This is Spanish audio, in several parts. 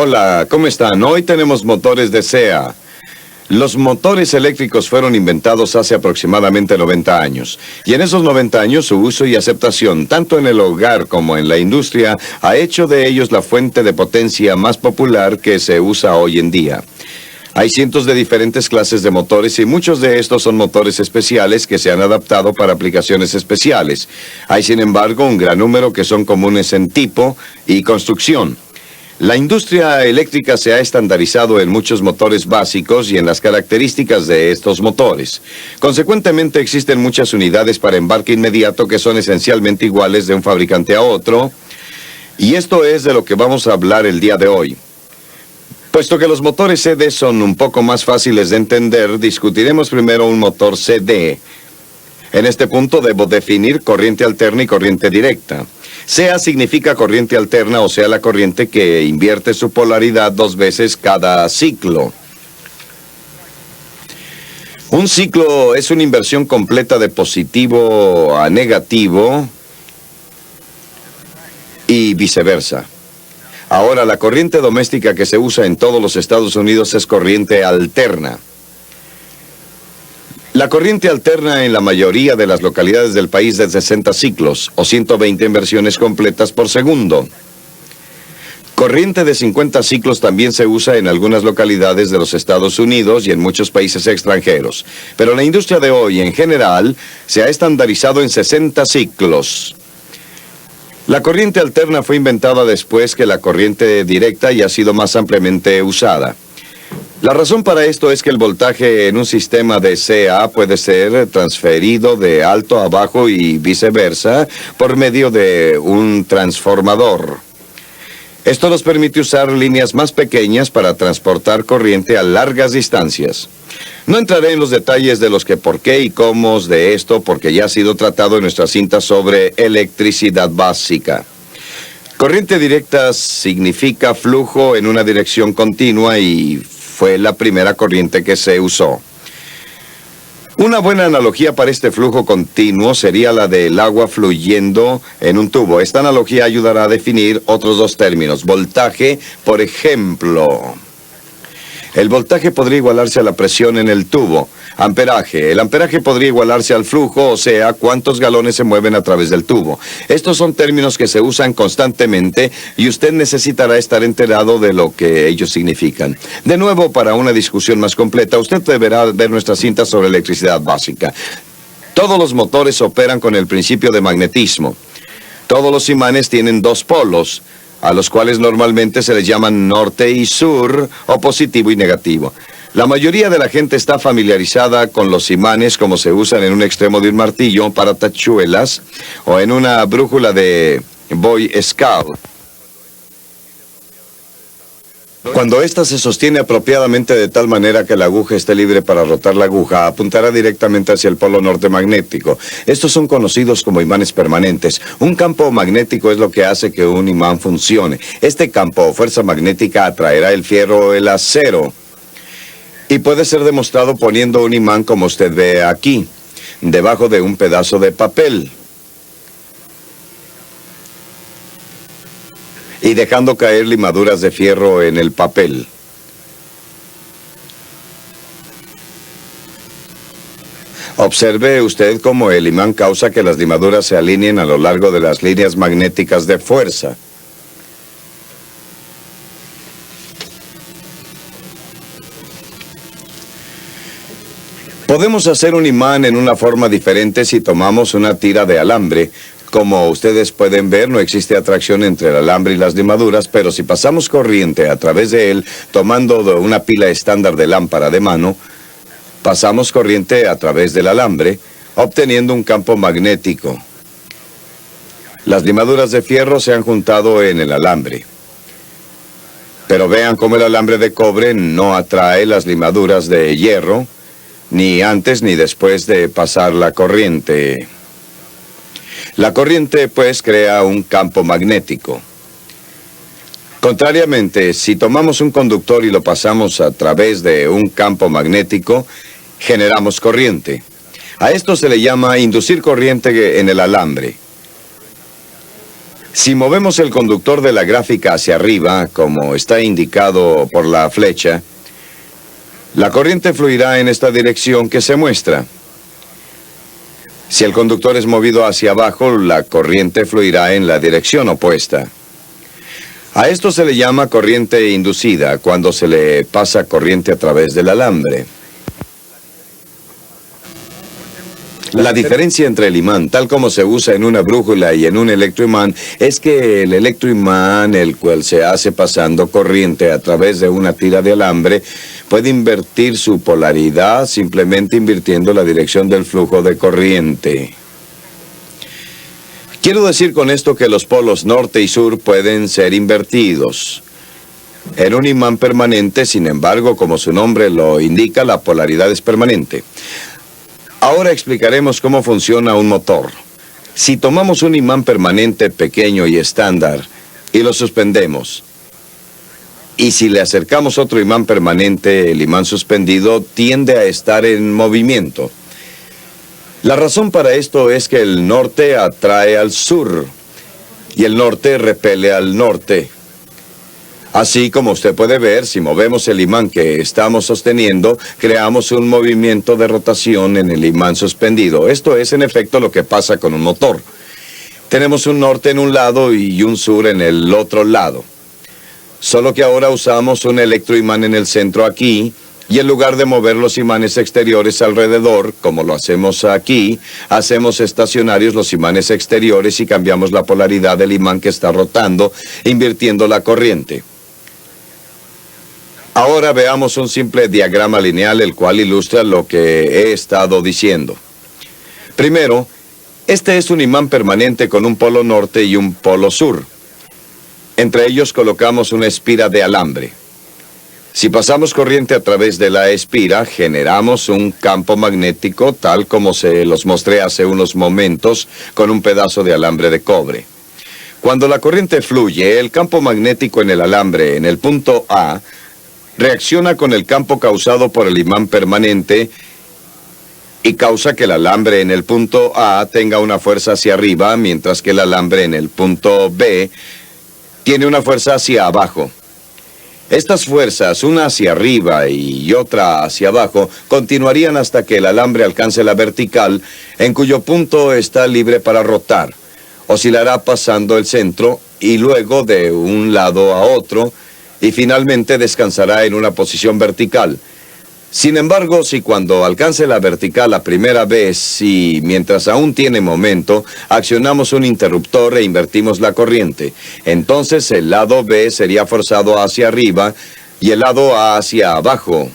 Hola, ¿cómo están? Hoy tenemos motores de SEA. Los motores eléctricos fueron inventados hace aproximadamente 90 años. Y en esos 90 años su uso y aceptación, tanto en el hogar como en la industria, ha hecho de ellos la fuente de potencia más popular que se usa hoy en día. Hay cientos de diferentes clases de motores y muchos de estos son motores especiales que se han adaptado para aplicaciones especiales. Hay, sin embargo, un gran número que son comunes en tipo y construcción. La industria eléctrica se ha estandarizado en muchos motores básicos y en las características de estos motores. Consecuentemente, existen muchas unidades para embarque inmediato que son esencialmente iguales de un fabricante a otro. Y esto es de lo que vamos a hablar el día de hoy. Puesto que los motores CD son un poco más fáciles de entender, discutiremos primero un motor CD. En este punto debo definir corriente alterna y corriente directa. SEA significa corriente alterna, o sea, la corriente que invierte su polaridad 2 veces cada ciclo. Un ciclo es una inversión completa de positivo a negativo y viceversa. Ahora, la corriente doméstica que se usa en todos los Estados Unidos es corriente alterna. La corriente alterna en la mayoría de las localidades del país es de 60 ciclos, o 120 inversiones completas por segundo. Corriente de 50 ciclos también se usa en algunas localidades de los Estados Unidos y en muchos países extranjeros. Pero la industria de hoy, en general, se ha estandarizado en 60 ciclos. La corriente alterna fue inventada después que la corriente directa y ha sido más ampliamente usada. La razón para esto es que el voltaje en un sistema de SEA puede ser transferido de alto a bajo y viceversa por medio de un transformador. Esto nos permite usar líneas más pequeñas para transportar corriente a largas distancias. No entraré en los detalles de los que por qué y cómo de esto, porque ya ha sido tratado en nuestra cinta sobre electricidad básica. Corriente directa significa flujo en una dirección continua y fue la primera corriente que se usó. Una buena analogía para este flujo continuo sería la del agua fluyendo en un tubo. Esta analogía ayudará a definir otros 2 términos. Voltaje, por ejemplo. El voltaje podría igualarse a la presión en el tubo. Amperaje. El amperaje podría igualarse al flujo, o sea, cuántos galones se mueven a través del tubo. Estos son términos que se usan constantemente y usted necesitará estar enterado de lo que ellos significan. De nuevo, para una discusión más completa, usted deberá ver nuestra cinta sobre electricidad básica. Todos los motores operan con el principio de magnetismo. Todos los imanes tienen 2 polos, a los cuales normalmente se les llaman norte y sur, o positivo y negativo. La mayoría de la gente está familiarizada con los imanes como se usan en un extremo de un martillo para tachuelas o en una brújula de Boy Scout. Cuando ésta se sostiene apropiadamente de tal manera que la aguja esté libre para rotar la aguja, apuntará directamente hacia el polo norte magnético. Estos son conocidos como imanes permanentes. Un campo magnético es lo que hace que un imán funcione. Este campo o fuerza magnética atraerá el fierro o el acero. Y puede ser demostrado poniendo un imán como usted ve aquí, debajo de un pedazo de papel. Y dejando caer limaduras de fierro en el papel. Observe usted cómo el imán causa que las limaduras se alineen a lo largo de las líneas magnéticas de fuerza. Podemos hacer un imán en una forma diferente si tomamos una tira de alambre. Como ustedes pueden ver, no existe atracción entre el alambre y las limaduras, pero si pasamos corriente a través de él, tomando una pila estándar de lámpara de mano, pasamos corriente a través del alambre, obteniendo un campo magnético. Las limaduras de fierro se han juntado en el alambre. Pero vean cómo el alambre de cobre no atrae las limaduras de hierro, ni antes ni después de pasar la corriente. La corriente, pues, crea un campo magnético. Contrariamente, si tomamos un conductor y lo pasamos a través de un campo magnético, generamos corriente. A esto se le llama inducir corriente en el alambre. Si movemos el conductor de la gráfica hacia arriba, como está indicado por la flecha, la corriente fluirá en esta dirección que se muestra. Si el conductor es movido hacia abajo, la corriente fluirá en la dirección opuesta. A esto se le llama corriente inducida, cuando se le pasa corriente a través del alambre. La diferencia entre el imán, tal como se usa en una brújula y en un electroimán, es que el electroimán, el cual se hace pasando corriente a través de una tira de alambre, puede invertir su polaridad simplemente invirtiendo la dirección del flujo de corriente. Quiero decir con esto que los polos norte y sur pueden ser invertidos. En un imán permanente, sin embargo, como su nombre lo indica, la polaridad es permanente. Ahora explicaremos cómo funciona un motor. Si tomamos un imán permanente pequeño y estándar y lo suspendemos, y si le acercamos otro imán permanente, el imán suspendido tiende a estar en movimiento. La razón para esto es que el norte atrae al sur y el norte repele al norte. Así como usted puede ver, si movemos el imán que estamos sosteniendo, creamos un movimiento de rotación en el imán suspendido. Esto es, en efecto, lo que pasa con un motor. Tenemos un norte en un lado y un sur en el otro lado. Solo que ahora usamos un electroimán en el centro aquí, y en lugar de mover los imanes exteriores alrededor, como lo hacemos aquí, hacemos estacionarios los imanes exteriores y cambiamos la polaridad del imán que está rotando, invirtiendo la corriente. Ahora veamos un simple diagrama lineal el cual ilustra lo que he estado diciendo. Primero, este es un imán permanente con un polo norte y un polo sur. Entre ellos colocamos una espira de alambre. Si pasamos corriente a través de la espira, generamos un campo magnético tal como se los mostré hace unos momentos con un pedazo de alambre de cobre. Cuando la corriente fluye, el campo magnético en el alambre en el punto A reacciona con el campo causado por el imán permanente y causa que el alambre en el punto A tenga una fuerza hacia arriba, mientras que el alambre en el punto B tiene una fuerza hacia abajo. Estas fuerzas, una hacia arriba y otra hacia abajo, continuarían hasta que el alambre alcance la vertical, en cuyo punto está libre para rotar. Oscilará pasando el centro y luego de un lado a otro, y finalmente descansará en una posición vertical. Sin embargo, si cuando alcance la vertical la primera vez y mientras aún tiene momento, accionamos un interruptor e invertimos la corriente, entonces el lado B sería forzado hacia arriba y el lado A hacia abajo.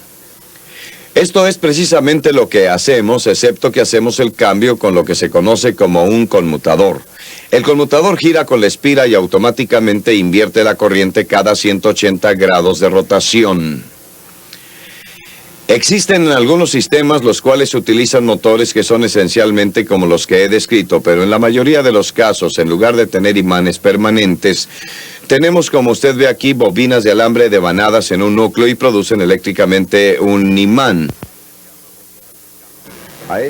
Esto es precisamente lo que hacemos, excepto que hacemos el cambio con lo que se conoce como un conmutador. El conmutador gira con la espira y automáticamente invierte la corriente cada 180 grados de rotación. Existen algunos sistemas los cuales utilizan motores que son esencialmente como los que he descrito, pero en la mayoría de los casos, en lugar de tener imanes permanentes, tenemos, como usted ve aquí, bobinas de alambre devanadas en un núcleo y producen eléctricamente un imán.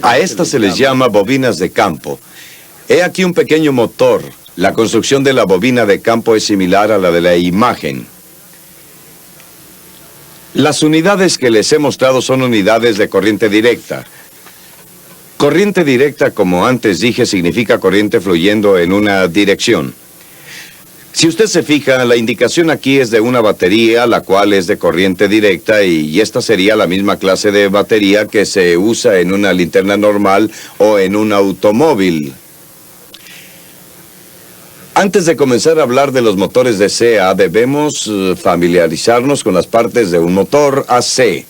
A estas se les llama bobinas de campo. He aquí un pequeño motor. La construcción de la bobina de campo es similar a la de la imagen. Las unidades que les he mostrado son unidades de corriente directa. Corriente directa, como antes dije, significa corriente fluyendo en una dirección. Si usted se fija, la indicación aquí es de una batería, la cual es de corriente directa, y esta sería la misma clase de batería que se usa en una linterna normal o en un automóvil. Antes de comenzar a hablar de los motores de CA, debemos familiarizarnos con las partes de un motor AC.